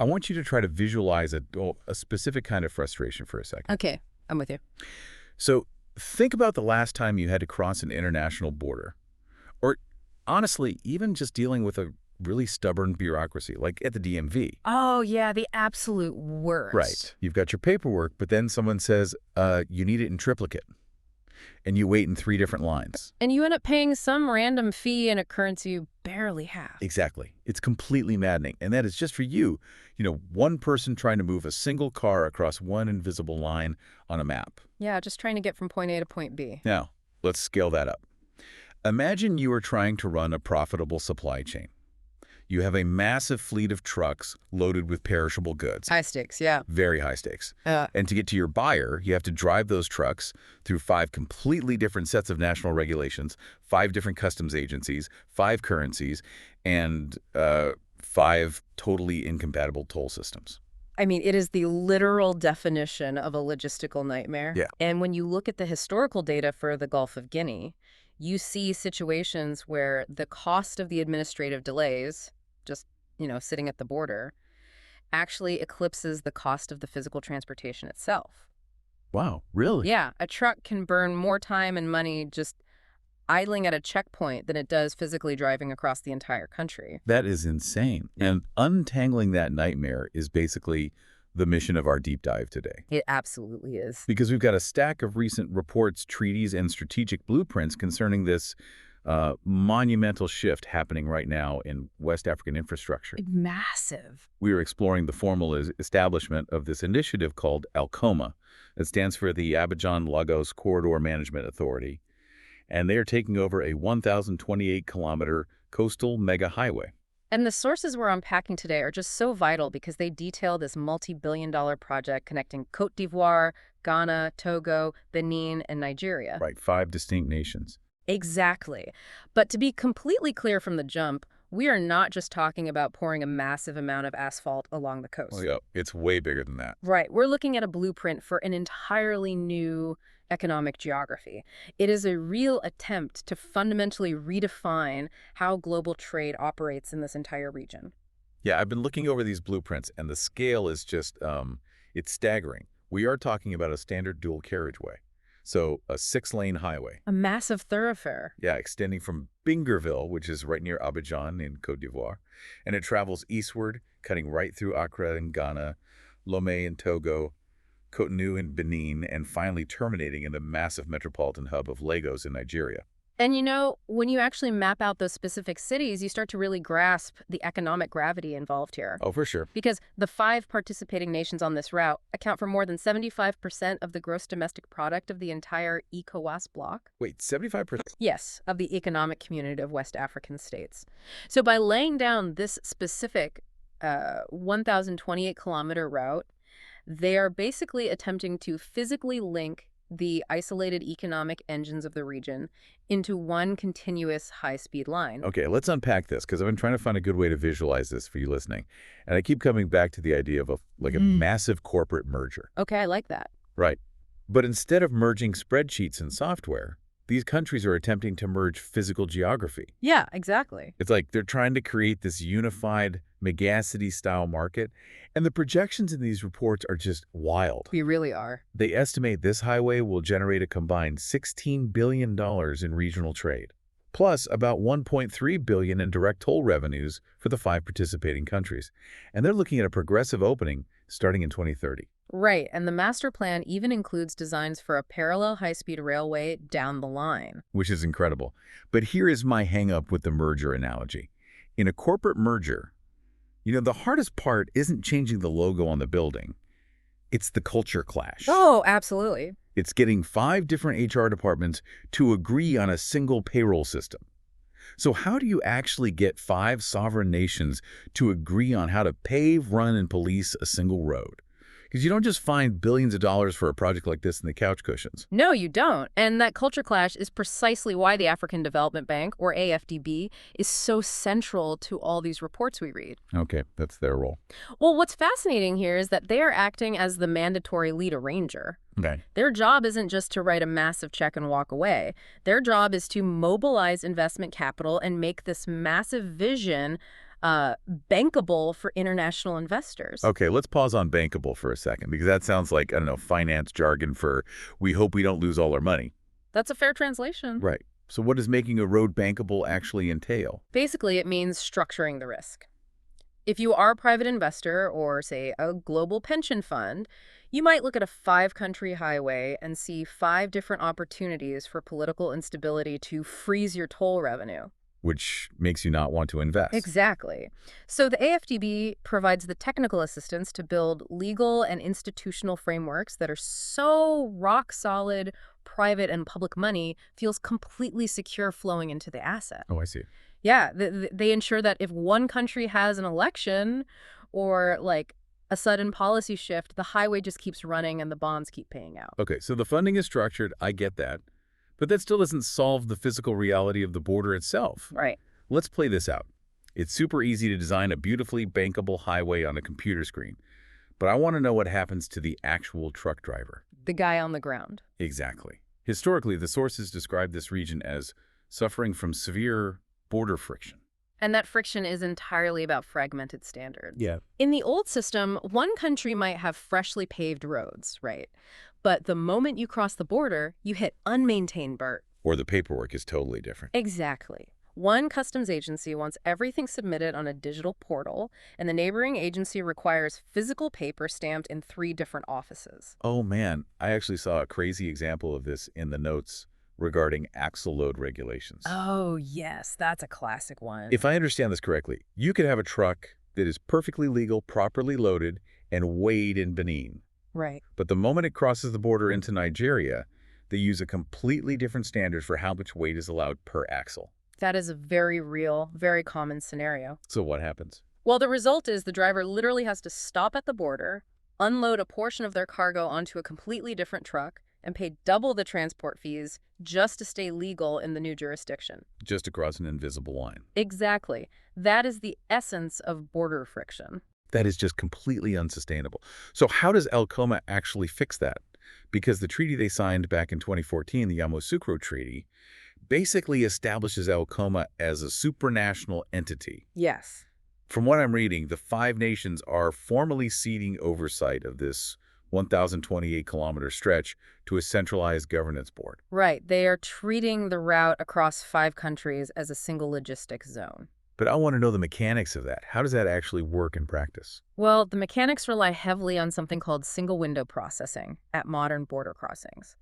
I want you to try to visualize a specific kind of frustration for a second. Okay, I'm with you. So think about the last time you had to cross an international border. Or honestly, even just dealing with a really stubborn bureaucracy, like at the DMV. Oh, yeah, the absolute worst. Right. You've got your paperwork, but then someone says, you need it in triplicate. And you wait in 3 different lines. And you end up paying some random fee in a currency you barely have. Exactly. It's completely maddening. And that is just for you, one person trying to move a single car across one invisible line on a map. Yeah, just trying to get from point A to point B. Now, let's scale that up. Imagine you are trying to run a profitable supply chain. You have a massive fleet of trucks loaded with perishable goods. High stakes, yeah. Very high stakes. And to get to your buyer, you have to drive those trucks through 5 completely different sets of national regulations, 5 different customs agencies, 5 currencies, and 5 totally incompatible toll systems. I mean, it is the literal definition of a logistical nightmare. Yeah. And when you look at the historical data for the Gulf of Guinea, you see situations where the cost of the administrative delays, just, sitting at the border, actually eclipses the cost of the physical transportation itself. Wow, really? Yeah, a truck can burn more time and money just idling at a checkpoint than it does physically driving across the entire country. That is insane. And untangling that nightmare is basically the mission of our deep dive today. It absolutely is. Because we've got a stack of recent reports, treaties, and strategic blueprints concerning this monumental shift happening right now in West African infrastructure. Massive. We are exploring the formal establishment of this initiative called ALCoMA. It stands for the Abidjan-Lagos Corridor Management Authority. And they are taking over a 1,028-kilometer coastal mega highway. And the sources we're unpacking today are just so vital because they detail this multi-billion-dollar project connecting Côte d'Ivoire, Ghana, Togo, Benin, and Nigeria. Right, 5 distinct nations. Exactly. But to be completely clear from the jump, we are not just talking about pouring a massive amount of asphalt along the coast. Well, yeah, it's way bigger than that. Right. We're looking at a blueprint for an entirely new economic geography. It is a real attempt to fundamentally redefine how global trade operates in this entire region. Yeah, I've been looking over these blueprints, and the scale is just, it's staggering. We are talking about a standard dual carriageway. So a 6-lane highway. A massive thoroughfare. Yeah, extending from Bingerville, which is right near Abidjan in Côte d'Ivoire. And it travels eastward, cutting right through Accra in Ghana, Lomé in Togo, Cotonou in Benin, and finally terminating in the massive metropolitan hub of Lagos in Nigeria. And when you actually map out those specific cities, you start to really grasp the economic gravity involved here. Oh, for sure. Because the 5 participating nations on this route account for more than 75% of the gross domestic product of the entire ECOWAS bloc. Wait, 75%? Yes, of the Economic Community of West African States. So by laying down this specific 1,028-kilometer route, they are basically attempting to physically link the isolated economic engines of the region into one continuous high-speed line. Okay, let's unpack this, because I've been trying to find a good way to visualize this for you listening. And I keep coming back to the idea of a massive corporate merger. Okay, I like that. Right. But instead of merging spreadsheets and software, these countries are attempting to merge physical geography. Yeah, exactly. It's like they're trying to create this unified megacity-style market, and the projections in these reports are just wild. We really are. They estimate this highway will generate a combined $16 billion in regional trade, plus about $1.3 billion in direct toll revenues for the 5 participating countries. And they're looking at a progressive opening starting in 2030. Right, and the master plan even includes designs for a parallel high-speed railway down the line. Which is incredible. But here is my hang-up with the merger analogy. In a corporate merger, the hardest part isn't changing the logo on the building. It's the culture clash. Oh, absolutely. It's getting 5 different HR departments to agree on a single payroll system. So how do you actually get 5 sovereign nations to agree on how to pave, run, and police a single road? Because you don't just find billions of dollars for a project like this in the couch cushions. No, you don't. And that culture clash is precisely why the African Development Bank, or AFDB, is so central to all these reports we read. Okay, that's their role. Well, what's fascinating here is that they are acting as the mandatory lead arranger. Okay. Their job isn't just to write a massive check and walk away. Their job is to mobilize investment capital and make this massive vision bankable for international investors. Okay, let's pause on bankable for a second, because that sounds like, I don't know, finance jargon for we hope we don't lose all our money. That's a fair translation. Right. So what does making a road bankable actually entail? Basically, it means structuring the risk. If you are a private investor or, say, a global pension fund, you might look at a 5-country highway and see 5 different opportunities for political instability to freeze your toll revenue. Which makes you not want to invest. Exactly. So the AFDB provides the technical assistance to build legal and institutional frameworks that are so rock solid, private and public money feels completely secure flowing into the asset. Oh, I see. Yeah, they ensure that if one country has an election or like a sudden policy shift, the highway just keeps running and the bonds keep paying out. Okay, so the funding is structured, I get that. But that still doesn't solve the physical reality of the border itself. Right. Let's play this out. It's super easy to design a beautifully bankable highway on a computer screen. But I want to know what happens to the actual truck driver. The guy on the ground. Exactly. Historically, the sources describe this region as suffering from severe border friction. And that friction is entirely about fragmented standards. Yeah. In the old system, one country might have freshly paved roads, right? But the moment you cross the border, you hit unmaintained BERT. Or the paperwork is totally different. Exactly. One customs agency wants everything submitted on a digital portal, and the neighboring agency requires physical paper stamped in 3 different offices. Oh man, I actually saw a crazy example of this in the notes regarding axle load regulations. Oh, yes, that's a classic one. If I understand this correctly, you could have a truck that is perfectly legal, properly loaded, and weighed in Benin. Right. But the moment it crosses the border into Nigeria, they use a completely different standard for how much weight is allowed per axle. That is a very real, very common scenario. So what happens? Well, the result is the driver literally has to stop at the border, unload a portion of their cargo onto a completely different truck, and pay double the transport fees just to stay legal in the new jurisdiction. Just across an invisible line. Exactly. That is the essence of border friction. That is just completely unsustainable. So how does ALCoMA actually fix that? Because the treaty they signed back in 2014, the Yamoussoukro Treaty, basically establishes ALCoMA as a supranational entity. Yes. From what I'm reading, the 5 nations are formally ceding oversight of this 1,028-kilometer stretch to a centralized governance board. Right. They are treating the route across 5 countries as a single logistics zone. But I want to know the mechanics of that. How does that actually work in practice? Well, the mechanics rely heavily on something called single window processing at modern border crossings.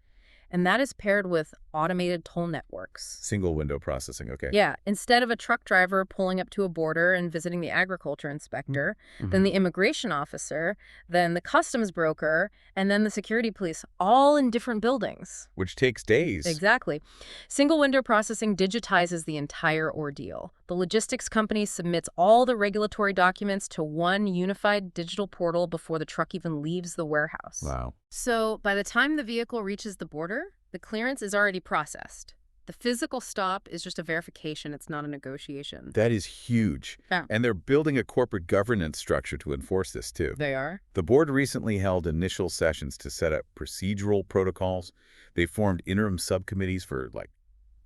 And that is paired with automated toll networks. Single window processing, okay. Yeah, instead of a truck driver pulling up to a border and visiting the agriculture inspector, then the immigration officer, then the customs broker, and then the security police, all in different buildings. Which takes days. Exactly. Single window processing digitizes the entire ordeal. The logistics company submits all the regulatory documents to one unified digital portal before the truck even leaves the warehouse. Wow. So by the time the vehicle reaches the border, the clearance is already processed. The physical stop is just a verification. It's not a negotiation. That is huge. Yeah. And they're building a corporate governance structure to enforce this, too. They are? The board recently held initial sessions to set up procedural protocols. They formed interim subcommittees for,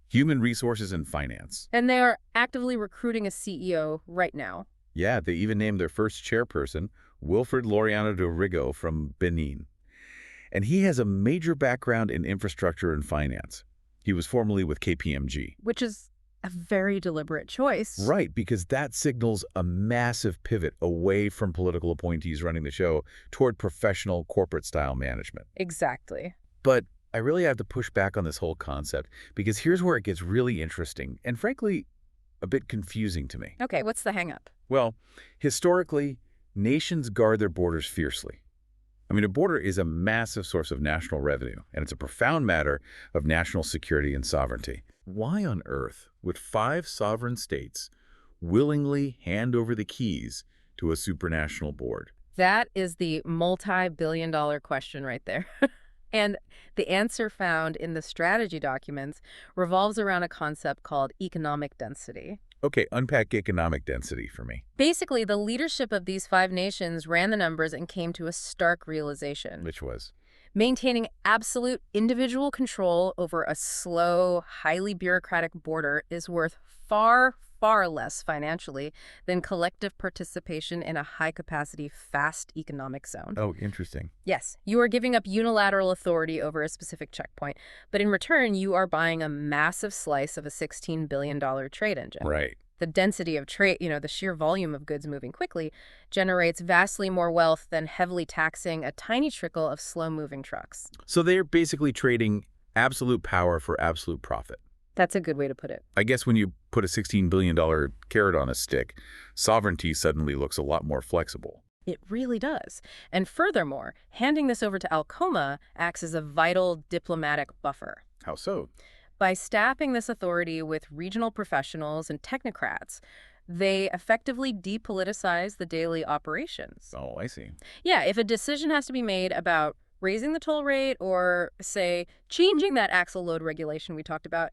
human resources and finance. And they are actively recruiting a CEO right now. Yeah, they even named their first chairperson, Wilfred Laureano de Rigo from Benin. And he has a major background in infrastructure and finance. He was formerly with KPMG. Which is a very deliberate choice. Right, because that signals a massive pivot away from political appointees running the show toward professional corporate-style management. Exactly. But I really have to push back on this whole concept, because here's where it gets really interesting and, frankly, a bit confusing to me. Okay, what's the hang-up? Well, historically, nations guard their borders fiercely. I mean, a border is a massive source of national revenue, and it's a profound matter of national security and sovereignty. Why on earth would 5 sovereign states willingly hand over the keys to a supranational board? That is the multi-billion-dollar question right there. And the answer found in the strategy documents revolves around a concept called economic density. Okay, unpack economic density for me. Basically, the leadership of these 5 nations ran the numbers and came to a stark realization. Which was? Maintaining absolute individual control over a slow, highly bureaucratic border is worth far, far less financially than collective participation in a high-capacity, fast economic zone. Oh, interesting. Yes, you are giving up unilateral authority over a specific checkpoint, but in return, you are buying a massive slice of a $16 billion trade engine. Right. The density of trade, the sheer volume of goods moving quickly, generates vastly more wealth than heavily taxing a tiny trickle of slow-moving trucks. So they're basically trading absolute power for absolute profit. That's a good way to put it. I guess when you put a $16 billion carrot on a stick, sovereignty suddenly looks a lot more flexible. It really does. And furthermore, handing this over to ALCoMA acts as a vital diplomatic buffer. How so? By staffing this authority with regional professionals and technocrats, they effectively depoliticize the daily operations. Oh, I see. Yeah, if a decision has to be made about raising the toll rate or, say, changing that axle load regulation we talked about,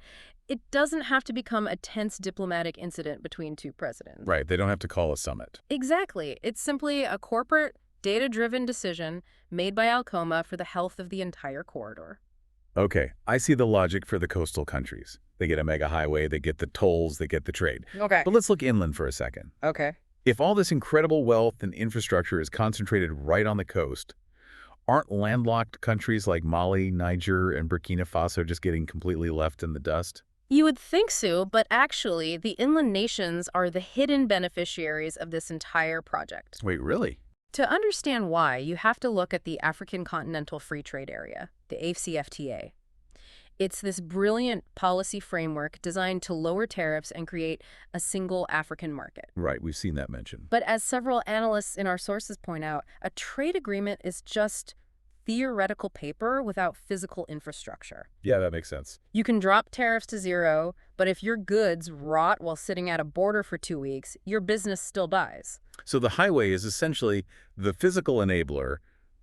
it doesn't have to become a tense diplomatic incident between two presidents. Right, they don't have to call a summit. Exactly. It's simply a corporate, data-driven decision made by ALCoMA for the health of the entire corridor. Okay, I see the logic for the coastal countries. They get a mega highway, they get the tolls, they get the trade. Okay. But let's look inland for a second. Okay. If all this incredible wealth and infrastructure is concentrated right on the coast, aren't landlocked countries like Mali, Niger, and Burkina Faso just getting completely left in the dust? You would think so, but actually, the inland nations are the hidden beneficiaries of this entire project. Wait, really? To understand why, you have to look at the African Continental Free Trade Area, the AFCFTA. It's this brilliant policy framework designed to lower tariffs and create a single African market. Right, we've seen that mentioned. But as several analysts in our sources point out, a trade agreement is just theoretical paper without physical infrastructure. Yeah, that makes sense. You can drop tariffs to zero, but if your goods rot while sitting at a border for 2 weeks, your business still dies. So the highway is essentially the physical enabler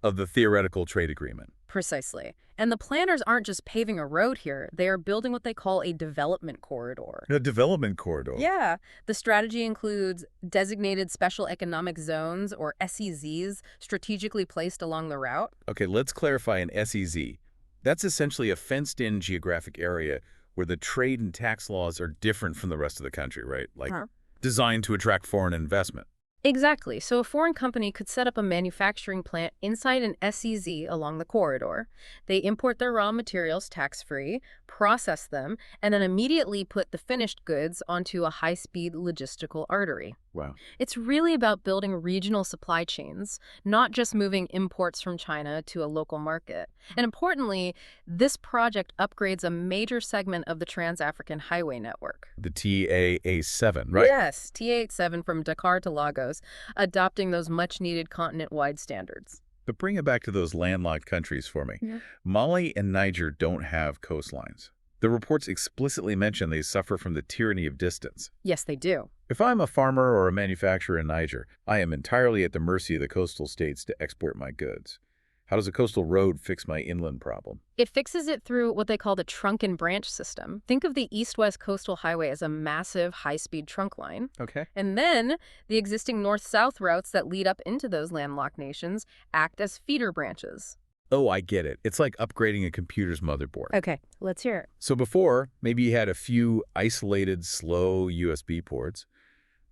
of the theoretical trade agreement. Precisely. And the planners aren't just paving a road here. They are building what they call a development corridor. A development corridor? Yeah. The strategy includes designated special economic zones, or SEZs, strategically placed along the route. Okay, let's clarify an SEZ. That's essentially a fenced-in geographic area where the trade and tax laws are different from the rest of the country, right? Like designed to attract foreign investment. Exactly. So a foreign company could set up a manufacturing plant inside an SEZ along the corridor. They import their raw materials tax-free, process them, and then immediately put the finished goods onto a high-speed logistical artery. Wow. It's really about building regional supply chains, not just moving imports from China to a local market. And importantly, this project upgrades a major segment of the Trans-African Highway network. The TAA7, right? Yes, TA7 from Dakar to Lagos, adopting those much-needed continent-wide standards. But bring it back to those landlocked countries for me. Yeah. Mali and Niger don't have coastlines. The reports explicitly mention they suffer from the tyranny of distance. Yes, they do. If I'm a farmer or a manufacturer in Niger, I am entirely at the mercy of the coastal states to export my goods. How does a coastal road fix my inland problem? It fixes it through what they call the trunk and branch system. Think of the east-west coastal highway as a massive high-speed trunk line. Okay. And then the existing north-south routes that lead up into those landlocked nations act as feeder branches. Oh, I get it. It's like upgrading a computer's motherboard. Okay, let's hear it. So before, maybe you had a few isolated, slow USB ports.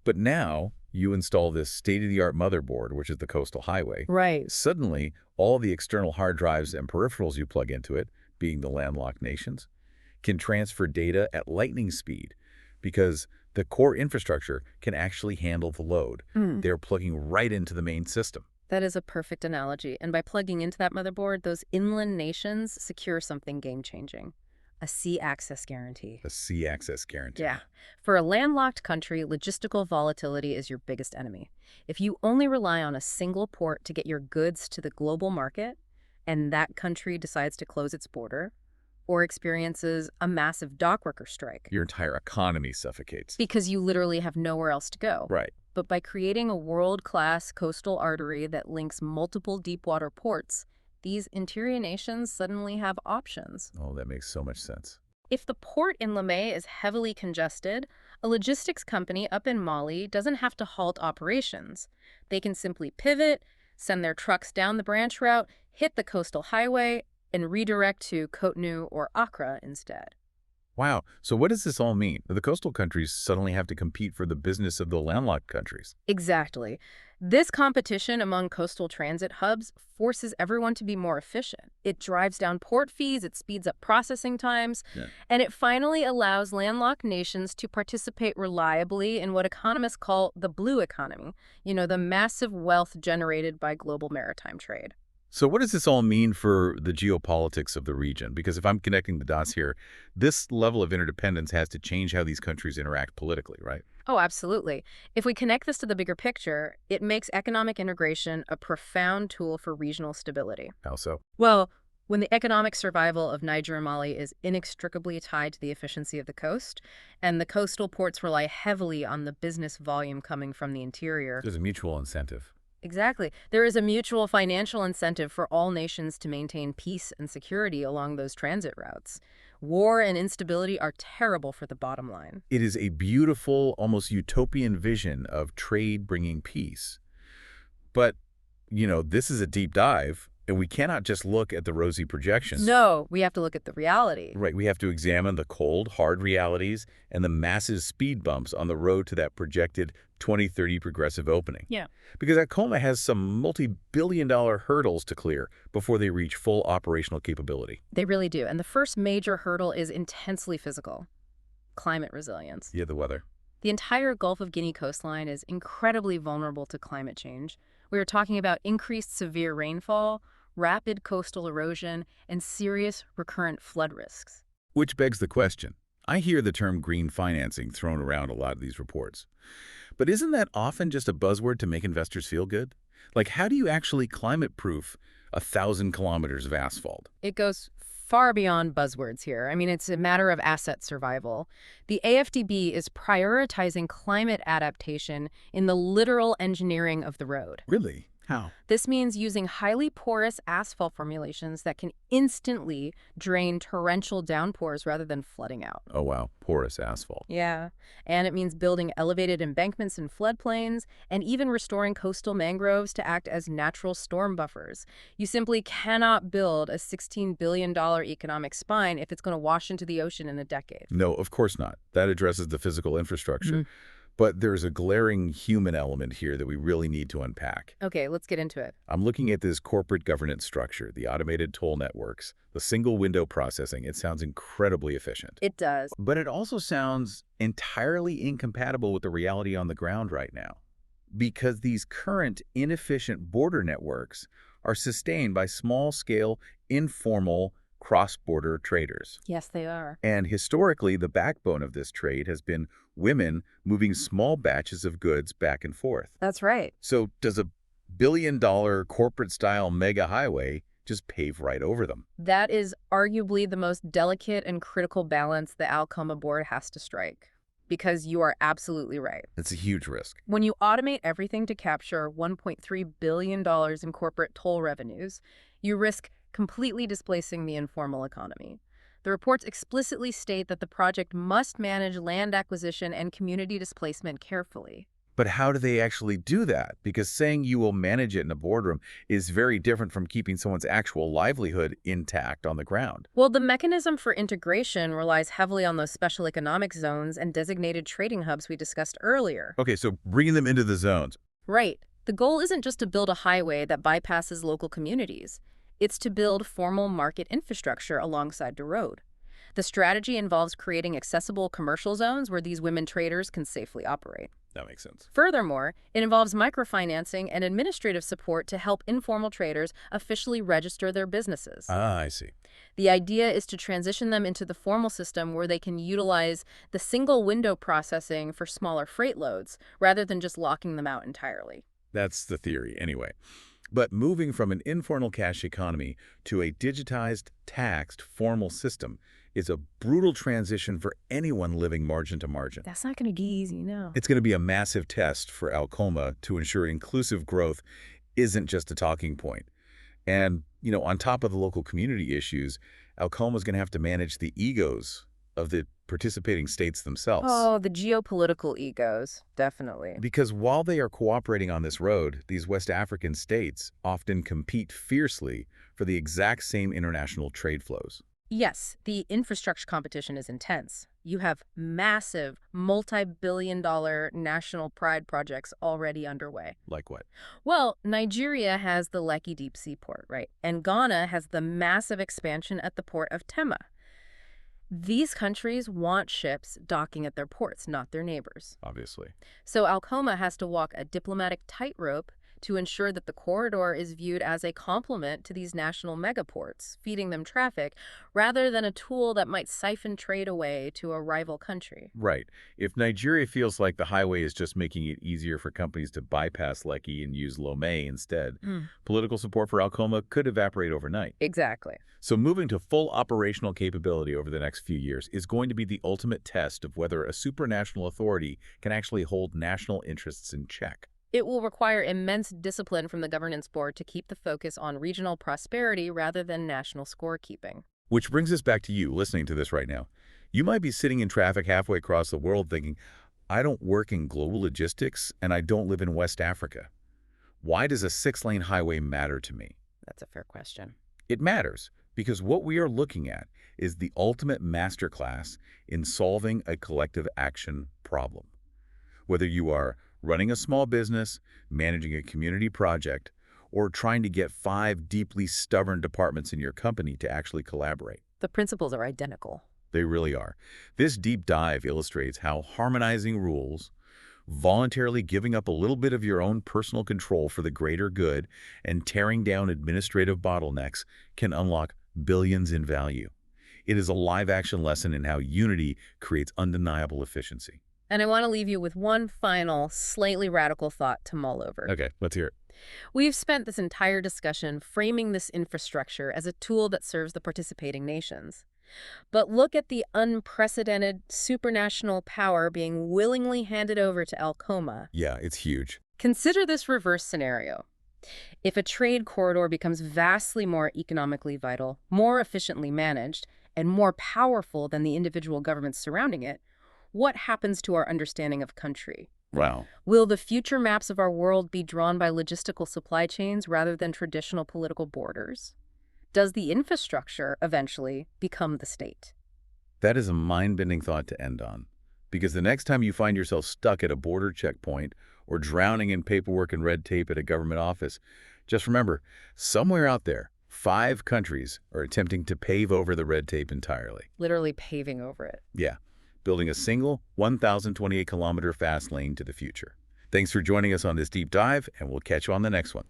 But now, you install this state-of-the-art motherboard, which is the coastal highway. Right. Suddenly, all the external hard drives and peripherals you plug into it, being the landlocked nations, can transfer data at lightning speed because the core infrastructure can actually handle the load. They're plugging right into the main system. That is a perfect analogy. And by plugging into that motherboard, those inland nations secure something game-changing. A sea access guarantee. A sea access guarantee. Yeah. For a landlocked country, logistical volatility is your biggest enemy. If you only rely on a single port to get your goods to the global market, and that country decides to close its border, or experiences a massive dockworker strike. Your entire economy suffocates. Because you literally have nowhere else to go. Right. But by creating a world-class coastal artery that links multiple deepwater ports, these interior nations suddenly have options. Oh, that makes so much sense. If the port in Lomé is heavily congested, a logistics company up in Mali doesn't have to halt operations. They can simply pivot, send their trucks down the branch route, hit the coastal highway, and redirect to Cotonou or Accra instead. Wow. So what does this all mean? The coastal countries suddenly have to compete for the business of the landlocked countries. Exactly. This competition among coastal transit hubs forces everyone to be more efficient. It drives down port fees, it speeds up processing times, Yeah. and it finally allows landlocked nations to participate reliably in what economists call the blue economy, the massive wealth generated by global maritime trade. So what does this all mean for the geopolitics of the region? Because if I'm connecting the dots here, this level of interdependence has to change how these countries interact politically, right? Oh, absolutely. If we connect this to the bigger picture, it makes economic integration a profound tool for regional stability. How so? Well, when the economic survival of Niger and Mali is inextricably tied to the efficiency of the coast, and the coastal ports rely heavily on the business volume coming from the interior. There's a mutual incentive. Exactly. There is a mutual financial incentive for all nations to maintain peace and security along those transit routes. War and instability are terrible for the bottom line. It is a beautiful, almost utopian vision of trade bringing peace. But, this is a deep dive, and we cannot just look at the rosy projections. No, we have to look at the reality. Right, we have to examine the cold, hard realities and the massive speed bumps on the road to that projected 2030 progressive opening. Yeah. Because ALCoMA has some multi-billion-dollar hurdles to clear before they reach full operational capability. They really do. And the first major hurdle is intensely physical: climate resilience. Yeah, the weather. The entire Gulf of Guinea coastline is incredibly vulnerable to climate change. We are talking about increased severe rainfall, rapid coastal erosion, and serious recurrent flood risks. Which begs the question. I hear the term green financing thrown around a lot of these reports. But isn't that often just a buzzword to make investors feel good? Like, how do you actually climate-proof 1,000 kilometers of asphalt? It goes far beyond buzzwords here. I mean, it's a matter of asset survival. The AFDB is prioritizing climate adaptation in the literal engineering of the road. Really? How? This means using highly porous asphalt formulations that can instantly drain torrential downpours rather than flooding out. Oh, wow. Porous asphalt. Yeah, and it means building elevated embankments in floodplains and even restoring coastal mangroves to act as natural storm buffers. You simply cannot build a $16 billion economic spine if it's going to wash into the ocean in a decade. No, of course not. That addresses the physical infrastructure. But there's a glaring human element here that we really need to unpack. Okay, let's get into it. I'm looking at this corporate governance structure, the automated toll networks, the single window processing. It sounds incredibly efficient. It does. But it also sounds entirely incompatible with the reality on the ground right now. Because these current inefficient border networks are sustained by small-scale, informal, cross-border traders. Yes, they are. And historically, the backbone of this trade has been women moving small batches of goods back and forth. That's right. So does a billion-dollar corporate-style mega highway just pave right over them? That is arguably the most delicate and critical balance the ALCoMA board has to strike. Because you are absolutely right. It's a huge risk. When you automate everything to capture $1.3 billion in corporate toll revenues, you risk completely displacing the informal economy. The reports explicitly state that the project must manage land acquisition and community displacement carefully. But how do they actually do that? Because saying you will manage it in a boardroom is very different from keeping someone's actual livelihood intact on the ground. Well, the mechanism for integration relies heavily on those special economic zones and designated trading hubs we discussed earlier. Okay, so bringing them into the zones. Right. The goal isn't just to build a highway that bypasses local communities. It's to build formal market infrastructure alongside the road. The strategy involves creating accessible commercial zones where these women traders can safely operate. That makes sense. Furthermore, it involves microfinancing and administrative support to help informal traders officially register their businesses. Ah, I see. The idea is to transition them into the formal system where they can utilize the single window processing for smaller freight loads rather than just locking them out entirely. That's the theory, anyway. But moving from an informal cash economy to a digitized, taxed, formal system is a brutal transition for anyone living margin to margin. That's not going to be easy, no. It's going to be a massive test for ALCoMA to ensure inclusive growth isn't just a talking point. And, on top of the local community issues, ALCoMA is going to have to manage the egos of the participating states themselves. Oh, the geopolitical egos, definitely. Because while they are cooperating on this road, these West African states often compete fiercely for the exact same international trade flows. Yes, the infrastructure competition is intense. You have massive, multi-billion-dollar national pride projects already underway. Like what? Well, Nigeria has the Lekki Deep Sea Port, right? And Ghana has the massive expansion at the port of Tema. These countries want ships docking at their ports, not their neighbors. Obviously. So ALCoMA has to walk a diplomatic tightrope to ensure that the corridor is viewed as a complement to these national megaports, feeding them traffic, rather than a tool that might siphon trade away to a rival country. Right. If Nigeria feels like the highway is just making it easier for companies to bypass Lekki and use Lomé instead, political support for ALCoMA could evaporate overnight. Exactly. So moving to full operational capability over the next few years is going to be the ultimate test of whether a supranational authority can actually hold national interests in check. It will require immense discipline from the governance board to keep the focus on regional prosperity rather than national scorekeeping. Which brings us back to you listening to this right now. You might be sitting in traffic halfway across the world thinking, I don't work in global logistics and I don't live in West Africa. Why does a 6-lane highway matter to me? That's a fair question. It matters because what we are looking at is the ultimate masterclass in solving a collective action problem. Whether you are running a small business, managing a community project, or trying to get 5 deeply stubborn departments in your company to actually collaborate. The principles are identical. They really are. This deep dive illustrates how harmonizing rules, voluntarily giving up a little bit of your own personal control for the greater good, and tearing down administrative bottlenecks can unlock billions in value. It is a live-action lesson in how unity creates undeniable efficiency. And I want to leave you with one final, slightly radical thought to mull over. Okay, let's hear it. We've spent this entire discussion framing this infrastructure as a tool that serves the participating nations. But look at the unprecedented supranational power being willingly handed over to ALCoMA. Yeah, it's huge. Consider this reverse scenario. If a trade corridor becomes vastly more economically vital, more efficiently managed, and more powerful than the individual governments surrounding it, what happens to our understanding of country? Wow. Will the future maps of our world be drawn by logistical supply chains rather than traditional political borders? Does the infrastructure eventually become the state? That is a mind-bending thought to end on. Because the next time you find yourself stuck at a border checkpoint or drowning in paperwork and red tape at a government office, just remember, somewhere out there, 5 countries are attempting to pave over the red tape entirely. Literally paving over it. Yeah, building a single 1,028-kilometer fast lane to the future. Thanks for joining us on this deep dive, and we'll catch you on the next one.